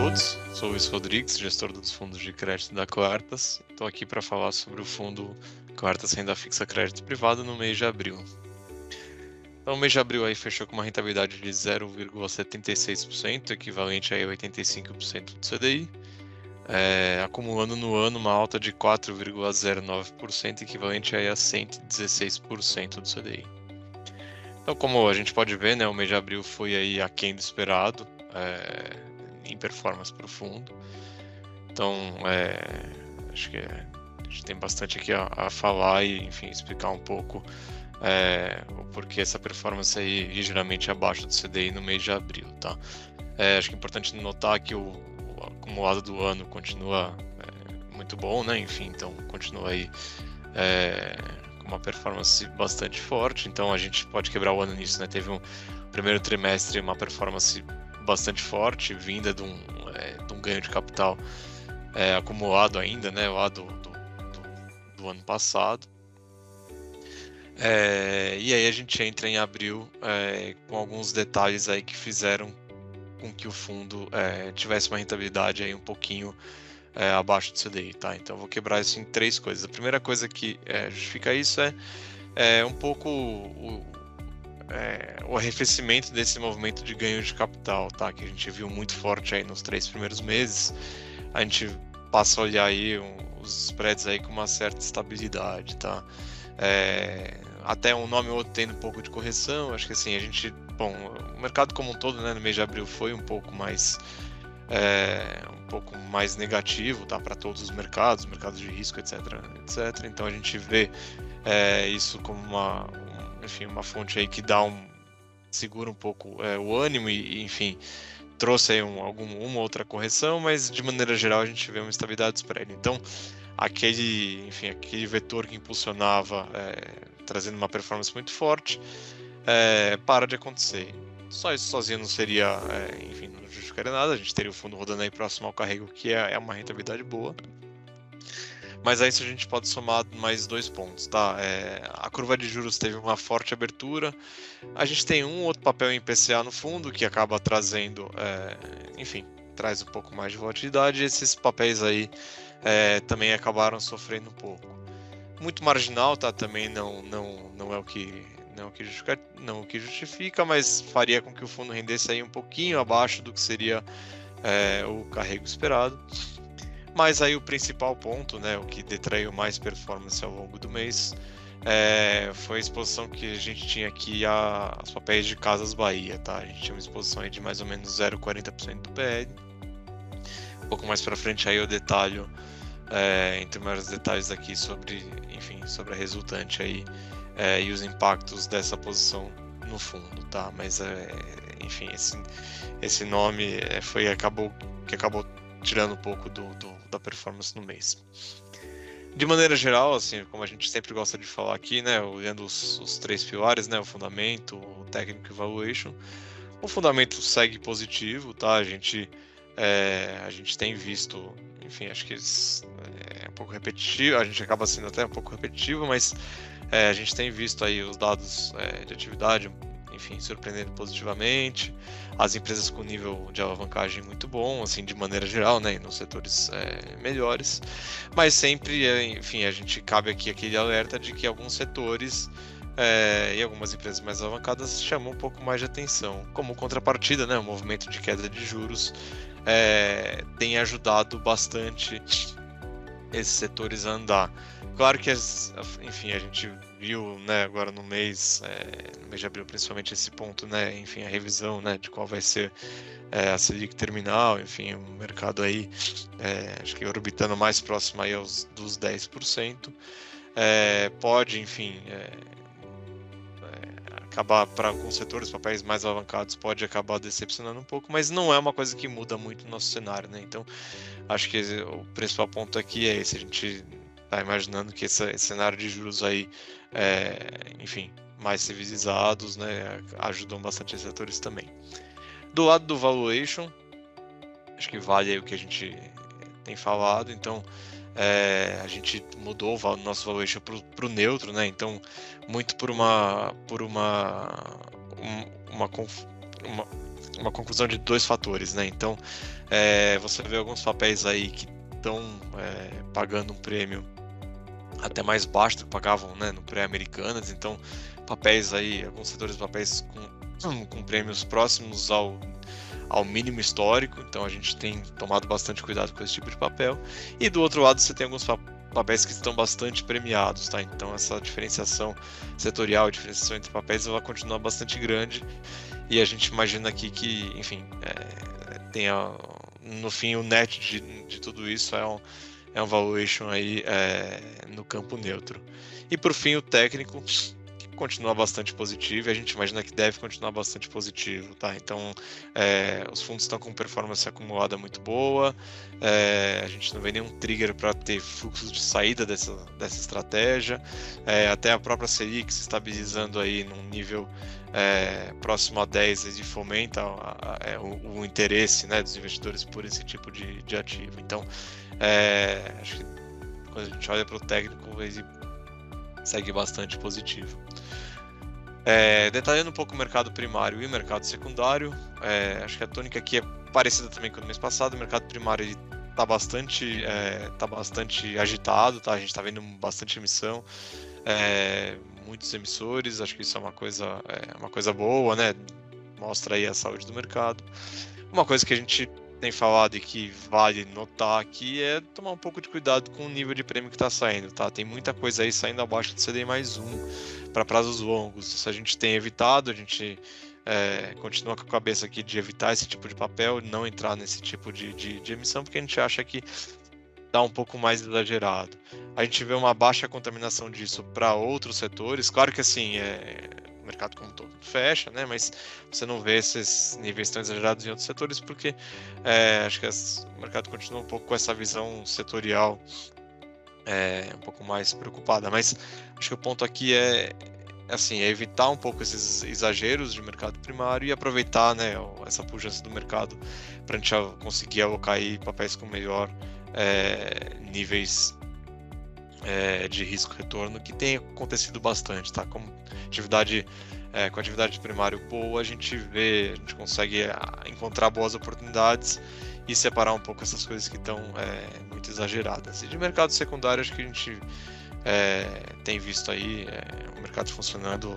todos, sou o Luiz Rodrigues, gestor dos fundos de crédito da Quartas. Estou aqui para falar sobre o fundo Quartas Renda Fixa Crédito Privado no mês de abril. Então, o mês de abril aí fechou com uma rentabilidade de 0,76%, equivalente a 85% do CDI, acumulando no ano uma alta de 4,09%, equivalente a 116% do CDI. Então, como a gente pode ver, né, o mês de abril foi aí aquém do esperado, em performance para o fundo. Então, acho que a gente tem bastante aqui a falar e, enfim, explicar um pouco o porquê essa performance aí ligeiramente abaixo do CDI no mês de abril, tá? Acho que é importante notar que o acumulado do ano continua muito bom, né? Enfim, então continua aí com uma performance bastante forte. Então a gente pode quebrar o ano nisso, né? Teve um primeiro trimestre, uma performance bastante forte, vinda de um ganho de capital acumulado ainda, né? Lá do ano passado. E aí a gente entra em abril com alguns detalhes aí que fizeram com que o fundo tivesse uma rentabilidade aí um pouquinho abaixo do CDI, tá? Então eu vou quebrar isso em três coisas. A primeira coisa que justifica isso é um pouco o arrefecimento desse movimento de ganho de capital, tá? Que a gente viu muito forte aí nos 3 primeiros meses. A gente passa a olhar aí os spreads aí com uma certa estabilidade, tá? Até um nome ou outro tendo um pouco de correção. Acho que assim, o mercado como um todo, né, no mês de abril foi um pouco mais negativo, tá, para todos os mercados de risco, etc. Então a gente vê isso como uma fonte aí que segura um pouco o ânimo e, enfim, trouxe aí uma outra correção, mas de maneira geral a gente vê uma estabilidade do spread. Então, aquele vetor que impulsionava, trazendo uma performance muito forte, para de acontecer. Só isso sozinho não seria, não justificaria nada. A gente teria o fundo rodando aí próximo ao carrego, que é uma rentabilidade boa. Mas a isso a gente pode somar mais 2 pontos, tá? A curva de juros teve uma forte abertura. A gente tem um outro papel em IPCA no fundo, que acaba trazendo, traz um pouco mais de volatilidade. Esses papéis aí também acabaram sofrendo um pouco. Muito marginal, tá? Também não é o que justifica, mas faria com que o fundo rendesse aí um pouquinho abaixo do que seria o carrego esperado. Mas aí o principal ponto, né, o que detraiu mais performance ao longo do mês, foi a exposição que a gente tinha aqui aos papéis de Casas Bahia, tá? A gente tinha uma exposição aí de mais ou menos 0,40% do PL. Um pouco mais para frente aí eu detalho, entre maiores detalhes aqui sobre a resultante aí e os impactos dessa posição no fundo, tá? Mas esse nome acabou tirando um pouco da performance no mês. De maneira geral, assim, como a gente sempre gosta de falar aqui, né, olhando os 3 pilares, né, o fundamento, o técnico e o valuation, o fundamento segue positivo, tá? A gente tem visto, acho que é um pouco repetitivo, a gente acaba sendo até um pouco repetitivo, mas a gente tem visto aí os dados de atividade, surpreendendo positivamente, as empresas com nível de alavancagem muito bom, assim, de maneira geral, né, nos setores melhores, mas sempre, a gente cabe aqui aquele alerta de que alguns setores e algumas empresas mais alavancadas chamam um pouco mais de atenção. Como contrapartida, né, o movimento de queda de juros tem ajudado bastante esses setores a andar. Claro que, a gente viu, né, agora no mês de abril, principalmente esse ponto, né, a revisão, né, de qual vai ser a Selic terminal, o mercado aí, acho que orbitando mais próximo aí dos 10%, pode, acabar para alguns setores, papéis mais alavancados, pode acabar decepcionando um pouco, mas não é uma coisa que muda muito o nosso cenário, né? Então, acho que o principal ponto aqui é esse. A gente está imaginando que esse cenário de juros aí, mais civilizados, né, ajudam bastante esses setores também. Do lado do valuation, acho que vale aí o que a gente tem falado. Então, a gente mudou o nosso valuation para o neutro, né? Então, muito por uma uma conclusão de dois fatores, né? Então, você vê alguns papéis aí que estão pagando um prêmio até mais baixo do que pagavam, né, no pré-Americanas. Então, papéis aí, alguns setores de papéis com prêmios próximos ao mínimo histórico. Então, a gente tem tomado bastante cuidado com esse tipo de papel. E do outro lado, você tem alguns papéis que estão bastante premiados, tá? Então, essa diferenciação setorial, a diferenciação entre papéis, ela continua bastante grande. E a gente imagina aqui que, enfim, tenha, no fim, o net de tudo isso é um valuation aí no campo neutro. E por fim, o técnico, que continua bastante positivo, e a gente imagina que deve continuar bastante positivo, tá? Então, os fundos estão com performance acumulada muito boa, a gente não vê nenhum trigger para ter fluxos de saída dessa estratégia, até a própria Selic se estabilizando aí num nível próximo a 10 e fomenta o interesse, né, dos investidores por esse tipo de ativo. Então, acho que quando a gente olha para o técnico, ele segue bastante positivo. Detalhando um pouco o mercado primário e o mercado secundário, acho que a tônica aqui é parecida também com o mês passado. O mercado primário está bastante agitado, tá? A gente está vendo bastante emissão, muitos emissores. Acho que isso é uma coisa boa, né? Mostra aí a saúde do mercado. Uma coisa que a gente tem falado e que vale notar aqui é tomar um pouco de cuidado com o nível de prêmio que está saindo, tá? Tem muita coisa aí saindo abaixo do CDI+1 para prazos longos. Se a gente tem evitado, a gente continua com a cabeça aqui de evitar esse tipo de papel, não entrar nesse tipo de emissão, porque a gente acha que está um pouco mais exagerado. A gente vê uma baixa contaminação disso para outros setores. Claro que assim, o mercado como um todo fecha, né? Mas você não vê esses níveis tão exagerados em outros setores, porque acho que o mercado continua um pouco com essa visão setorial um pouco mais preocupada. Mas acho que o ponto aqui é evitar um pouco esses exageros de mercado primário e aproveitar, né, essa pujança do mercado para a gente conseguir alocar aí papéis com melhor níveis de risco-retorno, que tem acontecido bastante, tá? Com atividade primária boa, a gente consegue encontrar boas oportunidades e separar um pouco essas coisas que estão muito exageradas. E de mercado secundário, acho que a gente tem visto aí o mercado funcionando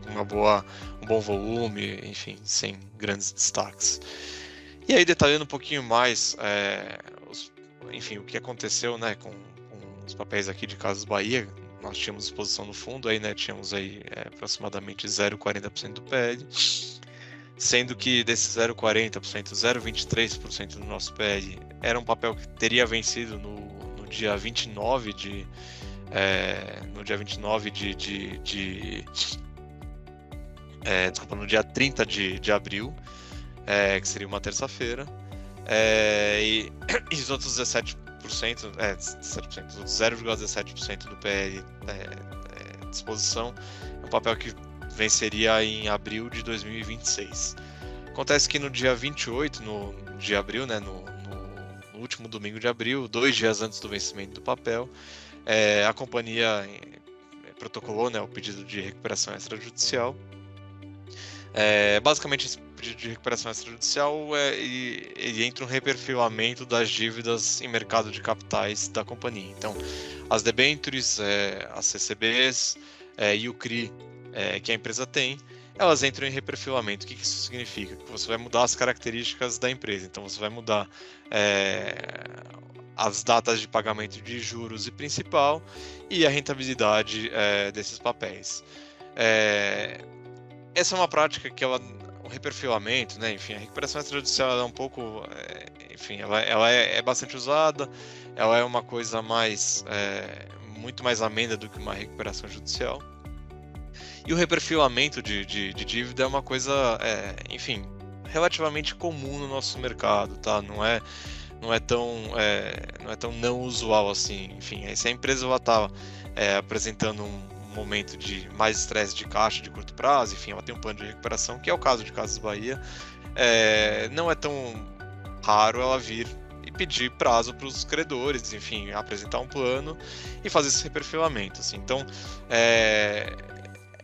com um bom volume, enfim, sem grandes destaques. E aí, detalhando um pouquinho mais o que aconteceu, né, com os papéis aqui de Casas Bahia. Nós tínhamos exposição no fundo, aí, né, tínhamos aí aproximadamente 0,40% do PL, sendo que desses 0,40%, 0,23% do nosso PL era um papel que teria vencido no dia 29 no dia 30 de abril, que seria uma terça-feira, e os outros 0,17% do PL de exposição é um papel que venceria em abril de 2026. Acontece que no dia 28 de abril, né, no último domingo de abril, 2 dias antes do vencimento do papel, a companhia protocolou, né, o pedido de recuperação extrajudicial. Basicamente, esse pedido de recuperação extrajudicial ele entra um reperfilamento das dívidas em mercado de capitais da companhia. Então, as debêntures, as CCBs e o CRI que a empresa tem, elas entram em reperfilamento. O que isso significa? Que você vai mudar as características da empresa. Então, você vai mudar as datas de pagamento de juros e principal e a rentabilidade desses papéis. Essa é uma prática que o reperfilamento, né, enfim, a recuperação extrajudicial ela é um pouco, ela é bastante usada, ela é uma coisa muito mais amena do que uma recuperação judicial. E o reperfilamento de dívida é uma coisa, relativamente comum no nosso mercado, tá? Não é tão não usual assim. Enfim, se a empresa está apresentando um momento de mais estresse de caixa de curto prazo, enfim, ela tem um plano de recuperação, que é o caso de Casas Bahia, não é tão raro ela vir e pedir prazo para os credores, enfim, apresentar um plano e fazer esse reperfilamento, assim. Então,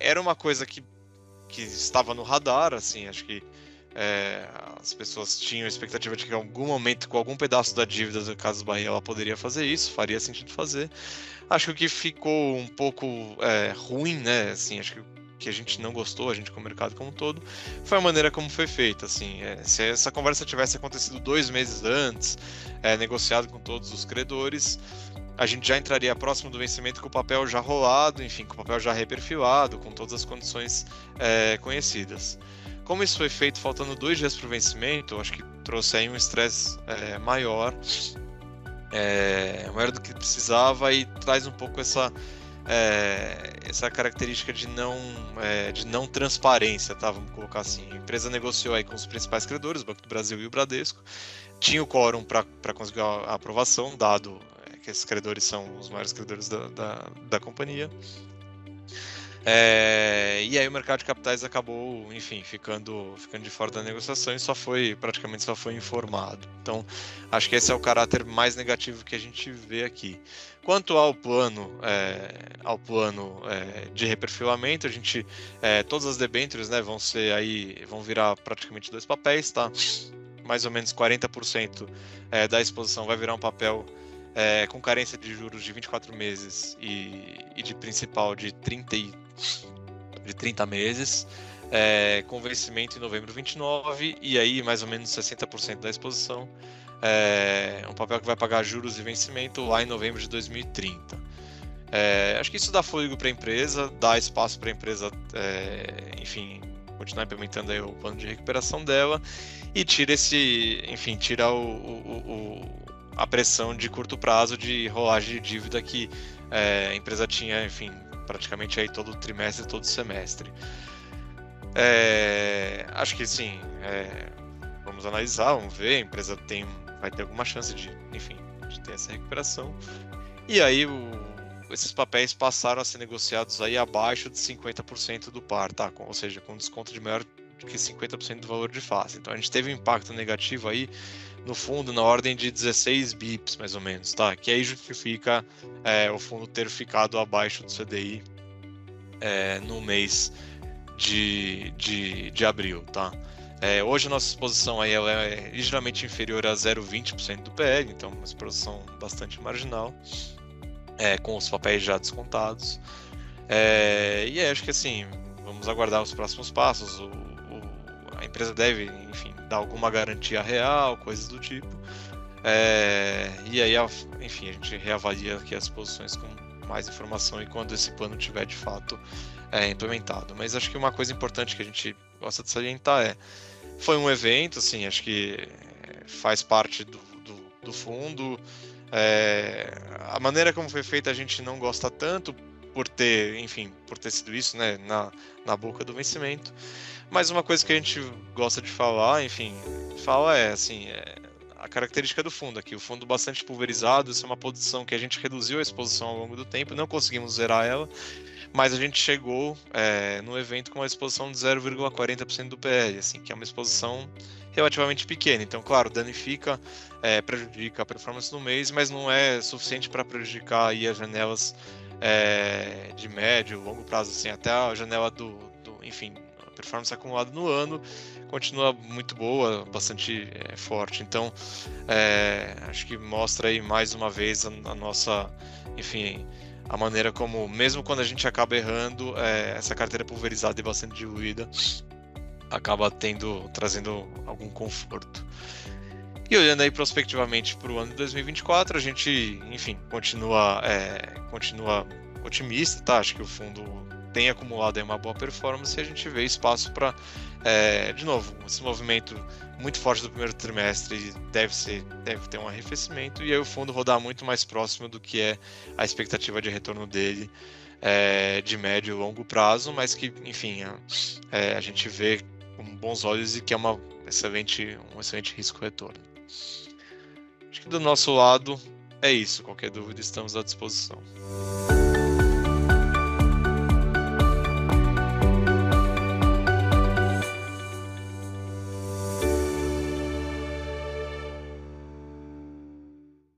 era uma coisa que estava no radar, assim, acho que as pessoas tinham a expectativa de que em algum momento, com algum pedaço da dívida do Casas Bahia, ela poderia fazer isso, faria sentido fazer. Acho que o que ficou um pouco ruim, né, assim, acho que a gente não gostou, a gente como mercado como um todo, foi a maneira como foi feita, assim, se essa conversa tivesse acontecido 2 meses antes, negociado com todos os credores, a gente já entraria próximo do vencimento com o papel já rolado, enfim, com o papel já reperfilado, com todas as condições conhecidas. Como isso foi feito faltando 2 dias para o vencimento, eu acho que trouxe aí um estresse maior do que precisava e traz um pouco essa característica de não transparência, tá? Vamos colocar assim. A empresa negociou aí com os principais credores, o Banco do Brasil e o Bradesco, tinha o quórum para conseguir a aprovação, dado que esses credores são os maiores credores da companhia. E aí o mercado de capitais acabou, enfim, ficando de fora da negociação e praticamente só foi informado. Então, acho que esse é o caráter mais negativo que a gente vê aqui. Quanto ao plano de reperfilamento, a gente, todas as debêntures, né, vão virar praticamente 2 papéis, tá? Mais ou menos 40% da exposição vai virar um papel com carência de juros de 24 meses e de principal de 30 meses, com vencimento em novembro 29, e aí mais ou menos 60% da exposição, um papel que vai pagar juros e vencimento lá em novembro de 2030. Acho que isso dá fôlego para a empresa, dá espaço para a empresa, enfim, continuar implementando aí o plano de recuperação dela e tira a pressão de curto prazo de rolagem de dívida que a empresa tinha, enfim, praticamente aí todo trimestre, todo semestre. Acho que sim, vamos analisar, vamos ver, a empresa vai ter alguma chance de ter essa recuperação. E aí esses papéis passaram a ser negociados aí abaixo de 50% do par, tá? Ou seja, com desconto de maior do que 50% do valor de face. Então a gente teve um impacto negativo aí no fundo na ordem de 16 bips, mais ou menos, tá? Que aí justifica o fundo ter ficado abaixo do CDI no mês de abril, tá? Hoje a nossa exposição aí ela é ligeiramente inferior a 0,20% do PL, então uma exposição bastante marginal, com os papéis já descontados. E acho que assim, vamos aguardar os próximos passos. A empresa deve, enfim, dar alguma garantia real, coisas do tipo. E aí, enfim, a gente reavalia aqui as posições com mais informação e quando esse plano tiver de fato implementado. Mas acho que uma coisa importante que a gente gosta de salientar foi um evento, assim, acho que faz parte do fundo. A maneira como foi feita a gente não gosta tanto por ter sido isso, né, na boca do vencimento. Mas uma coisa que a gente gosta de falar, a característica do fundo aqui. O fundo bastante pulverizado, isso é uma posição que a gente reduziu a exposição ao longo do tempo, não conseguimos zerar ela, mas a gente chegou no evento com uma exposição de 0,40% do PL, assim, que é uma exposição relativamente pequena. Então, claro, danifica, prejudica a performance no mês, mas não é suficiente para prejudicar aí as janelas de médio, longo prazo, assim, até a janela enfim, a performance acumulada no ano continua muito boa, bastante forte. Então, acho que mostra aí mais uma vez a nossa, enfim, a maneira como, mesmo quando a gente acaba errando, essa carteira pulverizada e bastante diluída acaba trazendo algum conforto. E olhando aí prospectivamente para o ano de 2024, a gente, enfim, continua otimista, tá? Acho que o fundo tem acumulado aí uma boa performance e a gente vê espaço para, de novo, esse movimento muito forte do primeiro trimestre deve ter um arrefecimento e aí o fundo rodar muito mais próximo do que é a expectativa de retorno dele de médio e longo prazo, mas que, enfim, a gente vê com bons olhos e que é um excelente risco-retorno. Acho que do nosso lado é isso. Qualquer dúvida, estamos à disposição.